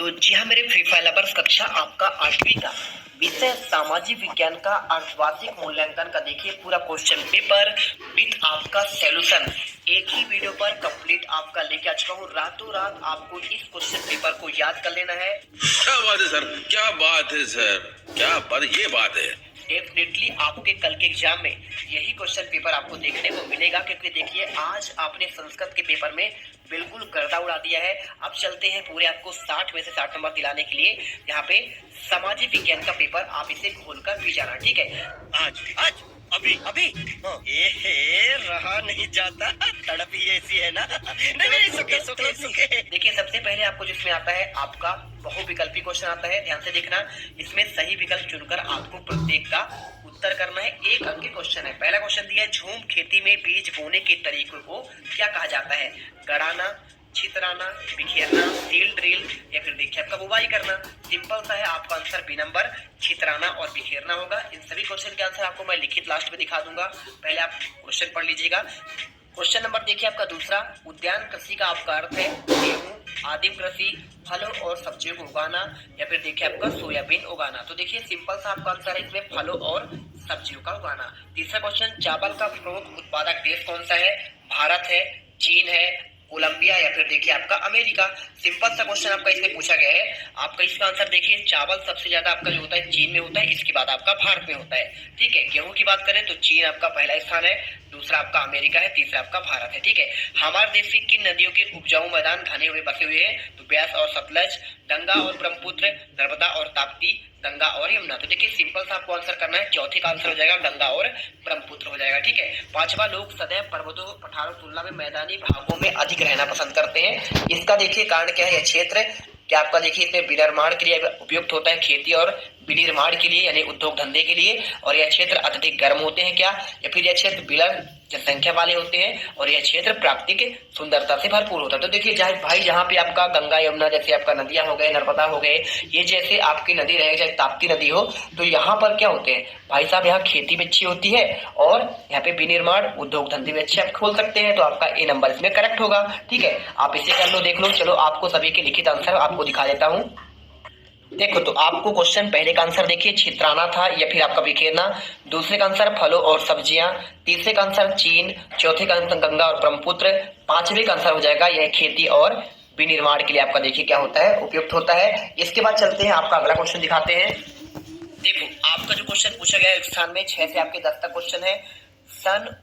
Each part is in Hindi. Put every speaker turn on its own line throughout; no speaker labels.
तो जी हाँ मेरे फ्री फायर लवर्स, कक्षा आपका 8वीं का विषय सामाजिक विज्ञान का अर्धवार्षिक मूल्यांकन का देखिए पूरा क्वेश्चन पेपर विथ आपका सॉल्यूशन एक ही वीडियो पर कंप्लीट आपका लेके आ चुका हूँ। रातों रात आपको इस क्वेश्चन पेपर को याद कर लेना है।
क्या बात है सर, क्या बात है सर, क्या बात, ये बात है।
डेफिनेटली आपके कल के एग्जाम में यही क्वेश्चन पेपर आपको देखने को मिलेगा, क्योंकि देखिए आज आपने संस्कृत के पेपर में बिल्कुल गर्दा उड़ा दिया है। अब चलते हैं पूरे आपको 60 में से 60 नंबर दिलाने के लिए। यहाँ पे सामाजिक विज्ञान का पेपर आप इसे खोलकर भी जाना, ठीक है। आज आज अभी अभी ये रहा नहीं जाता, तड़प ही ऐसी है ना। नहीं, सुके। देखिए सबसे पहले आपको जिसमें आता है आपका बहुविकल्पी क्वेश्चन आता है, ध्यान से देखना। इसमें सही विकल्प चुनकर आपको प्रत्येक का उत्तर करना है। एक अंक क्वेश्चन है। पहला क्वेश्चन दिया है, झूम खेती में बीज बोने के तरीके को क्या कहा जाता है? गड़ाना, छितराना, बिखेरना, सील ड्रिल या फिर देखिए आपका बुवाई करना। सिंपल सा है, आपका आंसर बी नंबर छितराना और बिखेरना होगा। इन सभी क्वेश्चन के आंसर आपको मैं लिखित लास्ट में दिखा दूंगा, पहले आप क्वेश्चन पढ़ लीजिएगा। क्वेश्चन नंबर देखिए आपका दूसरा, उद्यान कृषि का आपका अर्थ है गेहूं, आदिम कृषि, फलों और सब्जियों को उगाना या फिर देखिए आपका सोयाबीन उगाना। तो देखिए सिंपल सा आपका आंसर है इसमें फलों और सब्जियों का उगाना। तीसरा क्वेश्चन, चावल का प्रमुख उत्पादक देश कौन सा है? भारत है, चीन है, कोलंबिया या फिर देखिए आपका अमेरिका। सिंपल सा क्वेश्चन आपका इसमें पूछा गया है। आपका इसका आंसर देखिए, चावल सबसे ज्यादा आपका जो होता है चीन में होता है, इसके बाद आपका भारत में होता है, ठीक है। गेहूं की बात करें तो चीन आपका पहला स्थान है, दूसरा आपका अमेरिका है, तीसरा आपका भारत है, ठीक है। हमारे देश की किन नदियों के उपजाऊ मैदान घने हुए बसे हुए हैं? तो ब्यास और सतलज, गंगा और ब्रह्मपुत्र, नर्मदा और ताप्ती, गंगा और यमुना। तो देखिए सिंपल सा आपको आंसर करना है, चौथे का आंसर हो जाएगा गंगा और ब्रह्मपुत्र हो जाएगा, ठीक है। पांचवा, लोग सदैव पर्वतों पठारों तुलना में मैदानी भागों में अधिक रहना पसंद करते हैं। इसका देखिए कारण क्या है? यह क्षेत्र क्या आपका देखिए इसमें विनिर्माण के लिए उपयुक्त होता है, खेती और विनिर्माण के लिए यानी उद्योग धंधे के लिए। और यह क्षेत्र अत्यधिक गर्म होते हैं क्या, या फिर यह क्षेत्र विरल जनसंख्या वाले होते हैं और यह क्षेत्र प्राकृतिक सुंदरता से भरपूर होता है। तो देखिए जहाँ पे आपका गंगा यमुना जैसे आपका नदियां हो गए, नर्मदा हो गए, ये जैसे आपकी नदी रहे, चाहे ताप्ती नदी हो, तो यहाँ पर क्या होते हैं भाई साहब, यहाँ खेती भी अच्छी होती है और यहाँ पे विनिर्माण उद्योग धंधे भी अच्छे आप खोल सकते हैं। तो आपका ए नंबर इसमें करेक्ट होगा, ठीक है। आप इसे कर लो, देख लो। चलो आपको सभी के लिखित आंसर आपको दिखा देता हूँ। देखो तो आपको क्वेश्चन पहले का आंसर देखिए छितराना था या फिर आपका बिखेरना, दूसरे का आंसर फलों और सब्जियां, तीसरे का आंसर चीन, चौथे का आंसर गंगा और ब्रह्मपुत्र, पांचवे का आंसर हो जाएगा यह खेती और विनिर्माण के लिए आपका देखिए क्या होता है, उपयुक्त होता है। इसके बाद चलते हैं, आपका अगला क्वेश्चन दिखाते हैं। देखो आपका जो क्वेश्चन पूछा गया है स्थान में 6 से आपके 10 तक क्वेश्चन है। सन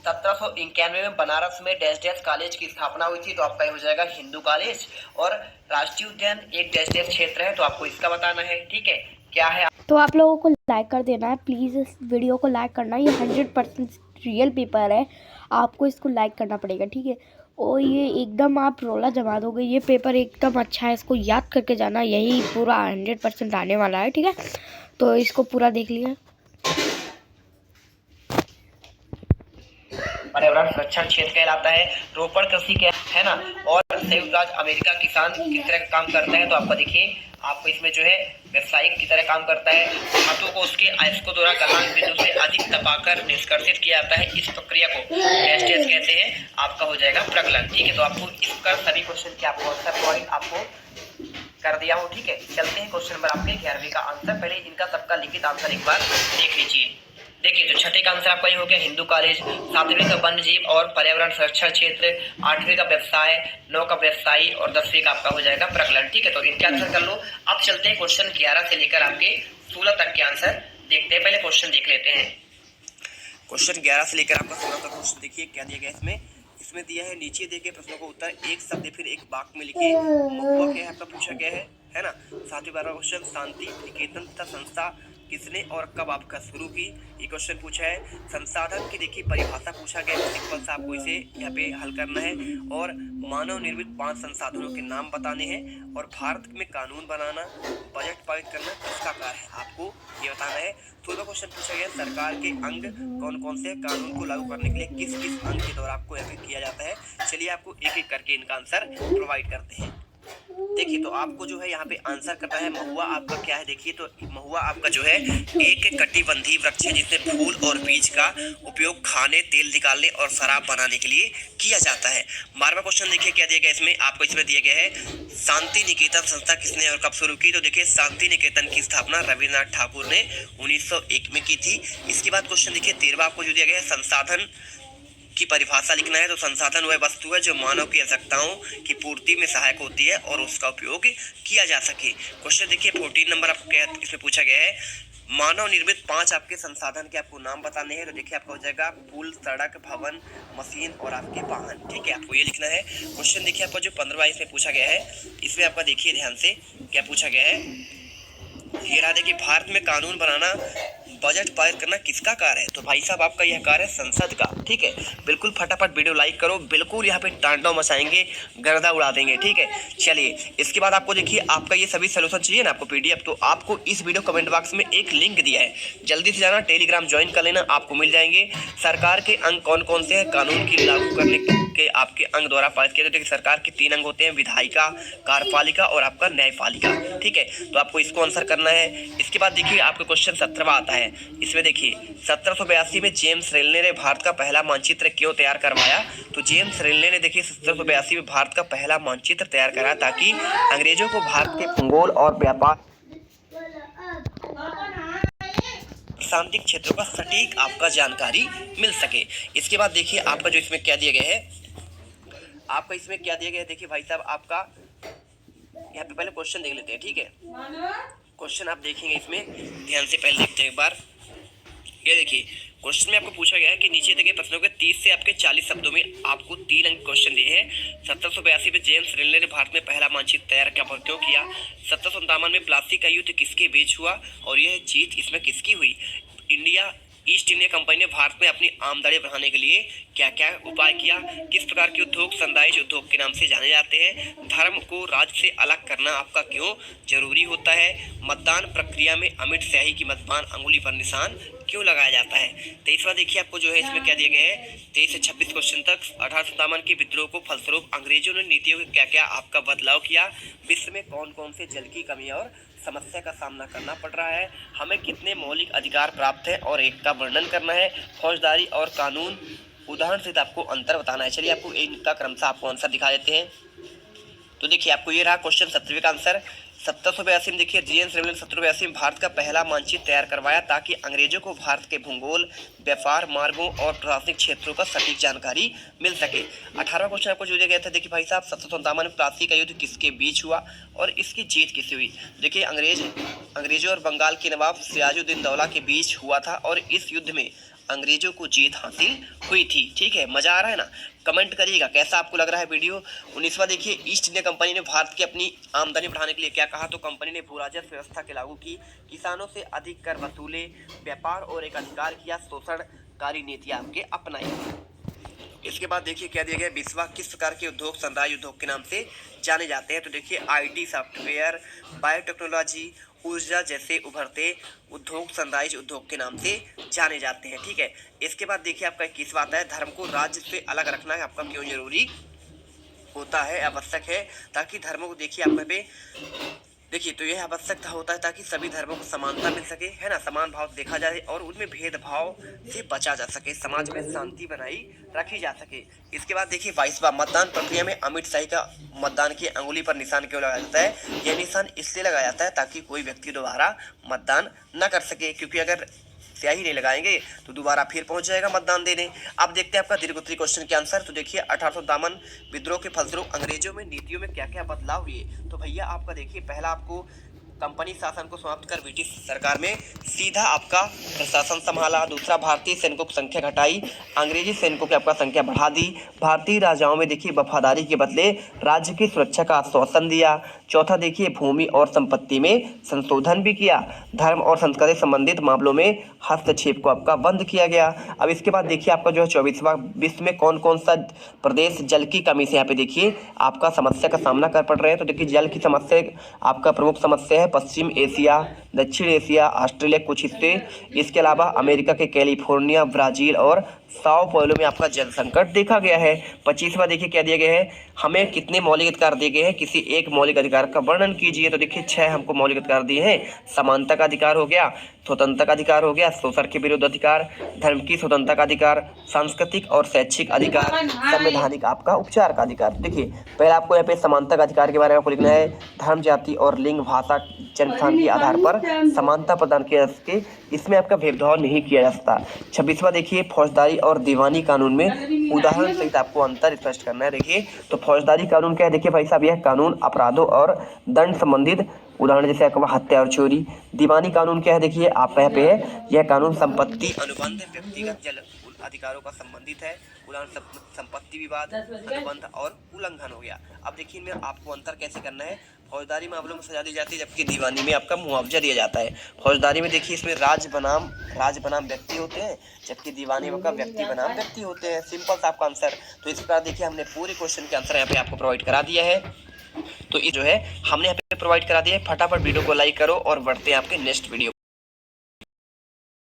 1791 में बनारस में डैश डैश कॉलेज की स्थापना हुई थी, तो आपका ये हो जाएगा हिंदू कॉलेज। और राष्ट्रीय उद्यान एक डैश डैश क्षेत्र है, तो आपको इसका बताना है, ठीक है। क्या है?
तो आप लोगों को लाइक कर देना है, प्लीज़ इस वीडियो को लाइक करना। ये 100% रियल पेपर है, आपको इसको लाइक करना पड़ेगा, ठीक है। और ये एकदम आप रोला जमा दोगे, ये पेपर एकदम अच्छा है, इसको याद करके जाना, यही पूरा 100% आने वाला है, ठीक है। तो इसको पूरा देख लिया।
पर्यावरण संरक्षण क्षेत्र कहलाता है। रोपण कृषि क्या है ना, और संयुक्त राज्य अमेरिका किसान किस तरह का काम करता है? तो आपका देखिए आपको इसमें जो है व्यवसायिक की तरह काम करता है। धातु को उसके अयस्कों द्वारा गलनांक बिंदु से अधिक तपाकर निष्कर्षित किया जाता है। इस प्रक्रिया को डैश डैश कहते हैं, आपका हो जाएगा प्रगलन, ठीक है। तो आपको इसका सभी क्वेश्चन के आपको आंसर पॉइंट आपको कर दिया हो, ठीक है। चलते हैं क्वेश्चन नंबर आपके 11वीं का आंसर। पहले इनका सबका लिखित आंसर एक बार देख लीजिए। देखिए तो छठे का आंसर आपका ये हो गया हिंदू कॉलेज, सातवें का वन्य जीव और पर्यावरण संरक्षण क्षेत्र, आठवें का व्यवसाय, 9 का व्यवसायी और 10वें का आपका हो जाएगा प्रगलन, ठीक है। तो इनके आंसर कर लो। अब चलते हैं क्वेश्चन 11 से लेकर आपके 16 तक के आंसर देखते हैं। पहले क्वेश्चन देख लेते हैं। क्वेश्चन 11 से लेकर आपका 16 तक क्वेश्चन देखिए क्या दिया गया इसमें दिया है, नीचे दिए गए प्रश्नों को उत्तर एक शब्द फिर एक वाक्य में लिखिए। मुख्य क्या है आपका पूछा गया है ना। 7वें 12वां क्वेश्चन, शांति निकेतन तथा संस्था किसने और कब आपका शुरू की, ये क्वेश्चन पूछा है। संसाधन की देखिए परिभाषा पूछा गया है, सिंपल सा आपको इसे यहाँ पे हल करना है। और मानव निर्मित 5 संसाधनों के नाम बताने हैं। और भारत में कानून बनाना, बजट पारित करना किसका कार्य है, आपको ये बताना है। 16वां क्वेश्चन पूछा गया, सरकार के अंग कौन कौन से कानून को लागू करने के लिए किस किस अंग के द्वारा आपको यहाँ पे किया जाता है। चलिए आपको एक एक करके इनका आंसर प्रोवाइड करते हैं। देखिए तो आपको जो है यहाँ पे आंसर करना है। महुआ आपका क्या है, देखिए तो महुआ आपका जो है एक कटिबंधीय वृक्ष है जिसमें फूल और बीज का उपयोग खाने, तेल निकालने और शराब बनाने के लिए किया जाता है। 12वां क्वेश्चन देखिए क्या दिया गया इसमें, आपको इसमें दिया गया है शांति निकेतन संस्था किसने और कब शुरू की। तो देखिए शांति निकेतन की स्थापना रविन्द्रनाथ ठाकुर ने 1901 में की थी। इसके बाद क्वेश्चन देखिए 13वां आपको जो दिया गया है संसाधन की परिभाषा लिखना है। तो संसाधन वह वस्तु है जो मानव की आवश्यकताओं की पूर्ति में सहायक होती है और उसका उपयोग किया जा सके। क्वेश्चन देखिए 14 नंबर आपको क्या इसमें पूछा गया है, मानव निर्मित 5 आपके संसाधन के आपको नाम बताने हैं। तो देखिए आपका हो जाएगा पुल, सड़क, भवन, मशीन और आपके वाहन। ठीक है, आपको ये लिखना है। क्वेश्चन देखिए आपका जो 15वां इसमें पूछा गया है, इसमें आपका देखिए ध्यान से क्या पूछा गया है, ये रहा देखिए भारत में कानून बनाना, बजट पारित करना किसका कार्य है। तो भाई साहब आपका यह कार्य है संसद का। ठीक है, बिल्कुल फटाफट वीडियो लाइक करो, बिल्कुल यहाँ पे तांडव मचाएंगे, गर्दा उड़ा देंगे। ठीक है, चलिए इसके बाद आपको देखिए आपका ये सभी सोल्यूशन चाहिए ना आपको पीडीएफ, तो आपको इस वीडियो कमेंट बॉक्स में एक लिंक दिया है, जल्दी से जाना टेलीग्राम ज्वाइन कर लेना, आपको मिल जाएंगे। सरकार के अंग कौन कौन से हैं, कानून की लागू करने के आपके अंग द्वारा पारित किए जाते हैं। सरकार के 3 अंग होते हैं, विधायिका, कार्यपालिका और आपका न्यायपालिका। ठीक है, तो आपको इसको आंसर करना है। इसके बाद देखिए आपका क्वेश्चन 17वां आता है, इसमें देखिए 1782 में जेम्स रेलने ने भारत का पहला मानचित्र क्यों तैयार करवाया। तो जेम्स रेलने ने देखिए 1782 में भारत का पहला मानचित्र तैयार करा ताकि अंग्रेजों को भारत के भूगोल और व्यापार प्रांतिक क्षेत्रों का सटीक आपका जानकारी मिल सके। इसके बाद देखिए आपका जो इसमें क्या दिया गया है, आपका इसमें क्या दिया गया है, देखिए भाई साहब आपका यहाँ पे पहले क्वेश्चन देख लेते हैं। ठीक है, क्वेश्चन आप देखेंगे इसमें ध्यान से, पहले देखते हैं एक बार। ये देखिए क्वेश्चन में आपको पूछा गया है कि नीचे दिए प्रश्नों के 30 से आपके 40 शब्दों में आपको 3 अंक क्वेश्चन दिए हैं। 1782 में जेम्स रेलने ने भारत में पहला मानचित्र तैयार क्यों किया। 1757 में प्लासी का युद्ध किसके बीच हुआ और यह जीत इसमें किसकी हुई। ईस्ट इंडिया कंपनी ने भारत में अपनी आमदनी बढ़ाने के लिए क्या क्या उपाय किया। किस प्रकार के उद्योग सनराइज उद्योग के नाम से जाने जाते हैं। धर्म को राज्य से अलग करना आपका क्यों जरूरी होता है। मतदान प्रक्रिया में अमिट स्याही की मतदान अंगुली पर निशान क्यों लगाया जाता है। 23वां देखिए आपको जो है इसमें क्या दिया गया है, 23 से 26 क्वेश्चन तक। 1857 के विद्रोह को फलस्वरूप अंग्रेजों ने नीतियों में क्या क्या आपका बदलाव किया। विश्व में कौन कौन से जल की कमी और समस्या का सामना करना पड़ रहा है। हमें कितने मौलिक अधिकार प्राप्त है और एक का वर्णन करना है। फौजदारी और कानून उदाहरण से आपको अंतर बताना है। चलिए आपको इनका क्रमशः आपको आंसर दिखा देते हैं। तो देखिए आपको ये रहा क्वेश्चन 17वें का आंसर। 1782 में देखिए जेम्स रेलने ने 1782 में भारत का पहला मानचित्र तैयार करवाया ताकि अंग्रेजों को भारत के भूगोल, व्यापार मार्गों और प्रशासनिक क्षेत्रों का सटीक जानकारी मिल सके। 18वां क्वेश्चन आपको जो दिया गया था, देखिए भाई साहब 1757 में प्लासी का युद्ध किसके बीच हुआ और इसकी जीत किससे हुई। देखिए अंग्रेजों और बंगाल के नवाब सिराजुद्दीन दौला के बीच हुआ था और इस युद्ध में अंग्रेजों को जीत हासिल हुई थी। ठीक है, मजा आ रहा है ना, कमेंट करिएगा कैसा आपको लग रहा है वीडियो। 19वां देखिए ईस्ट इंडिया कंपनी ने भारत की अपनी आमदनी बढ़ाने के लिए क्या कहा। तो कंपनी ने भू-राजस्व व्यवस्था के लागू की, किसानों से अधिक कर वसूले, व्यापार और एक अधिकार किया, शोषणकारी नीतियां आपके अपनाई। इसके बाद देखिए क्या दिया गया, विश्वा किस प्रकार के उद्योग सनराइज उद्योग के नाम से जाने जाते हैं। तो देखिए आईटी, सॉफ्टवेयर, बायोटेक्नोलॉजी, ऊर्जा जैसे उभरते उद्योग सनराइज उद्योग के नाम से जाने जाते हैं। ठीक है, इसके बाद देखिए आपका 21वां आता है, धर्म को राज्य से अलग रखना है आपका क्यों जरूरी होता है, आवश्यक है ताकि धर्मों को देखिए आपका पे देखिए तो यह आवश्यकता होता है ताकि सभी धर्मों को समानता मिल सके, है ना, समान भाव देखा जाए और उनमें भेदभाव से बचा जा सके, समाज में शांति बनाई रखी जा सके। इसके बाद देखिए 22वां मतदान प्रक्रिया में अमिट शाही का मतदान की अंगुली पर निशान क्यों लगाया जाता है। यह निशान इसलिए लगाया जाता है ताकि कोई व्यक्ति दोबारा मतदान न कर सके, क्योंकि अगर स्याही नहीं लगाएंगे तो दोबारा फिर पहुंच जाएगा मतदान देने। अब देखते हैं आपका दीर्घोत्तरी क्वेश्चन के आंसर। तो देखिए 1857 विद्रोह के फलस्वरूप अंग्रेजों में नीतियों में क्या क्या बदलाव हुए। तो भैया आपका देखिए पहला आपको कंपनी शासन को समाप्त कर ब्रिटिश सरकार में सीधा आपका प्रशासन संभाला। दूसरा भारतीय सैनिकों की संख्या घटाई, अंग्रेजी सैनिकों की आपका संख्या बढ़ा दी। भारतीय राजाओं में देखिए वफादारी के बदले राज्य की सुरक्षा का आश्वासन दिया। चौथा देखिए भूमि और संपत्ति में संशोधन भी किया। धर्म और संस्कृति संबंधित मामलों में हस्तक्षेप को आपका बंद किया गया। अब इसके बाद देखिए आपका जो है 24वां, विश्व में कौन कौन सा प्रदेश जल की कमी से यहाँ पे देखिए आपका समस्या का सामना कर पड़ रहे हैं। तो देखिए जल की समस्या आपका प्रमुख समस्या है पश्चिम एशिया, दक्षिण एशिया, ऑस्ट्रेलिया कुछ हिस्से, इसके अलावा अमेरिका के कैलिफोर्निया, ब्राजील और साओ paulo में आपका जल संकट देखा गया है। 25वां देखिए क्या दिया गया है, हमें कितने मौलिक अधिकार दिए गए हैं, किसी एक मौलिक अधिकार का वर्णन कीजिए। तो देखिए 6 हमको मौलिक अधिकार दिए हैं। समानता का अधिकार हो गया, स्वतंत्रता का अधिकार हो गया, शोषण के विरुद्ध अधिकार, धर्म की स्वतंत्रता का अधिकार, सांस्कृतिक और शैक्षिक अधिकार, संवैधानिक आपका उपचार का अधिकार। देखिए पहले आपको यहाँ पे समानता का अधिकार के बारे में आपको लिखना है, धर्म, जाति और लिंग, भाषा, जन्मस्थान के आधार पर समानता प्रदान किया जा सके, इसमें आपका भेदभाव नहीं किया जा सकता। 26वां देखिए फौजदारी और दीवानी कानून में उदाहरण सहित आपको अंतर स्पष्ट करना है। देखिए तो फौजदारी कानून क्या है, देखिए भाई साहब यह कानून अपराधों और दंड संबंधित उदाहरण जैसे आपका हत्या और चोरी। दीवानी कानून क्या है, देखिए आपका यहाँ पे है, यह कानून संपत्ति अनुबंध व्यक्तिगत जल अधिकारों का संबंधित है, उदाहरण संपत्ति विवाद, अनुबंध और उल्लंघन हो गया। अब देखिए इनमें आपको अंतर कैसे करना है, फौजदारी मामलों में सजा दी जाती है जबकि दीवानी में आपका मुआवजा दिया जाता है। फौजदारी में देखिए इसमें राज बनाम व्यक्ति होते हैं, जबकि दीवानी में का व्यक्ति बनाम व्यक्ति होते हैं। सिंपल सा आपका आंसर। तो इस प्रकार देखिए हमने पूरे क्वेश्चन के आंसर यहाँ पे आपको प्रोवाइड करा दिया है। तो ये जो है हमने यहाँ पे प्रोवाइड करा दिया है। फटाफट वीडियो को लाइक करो और बढ़ते हैं आपके नेक्स्ट वीडियो।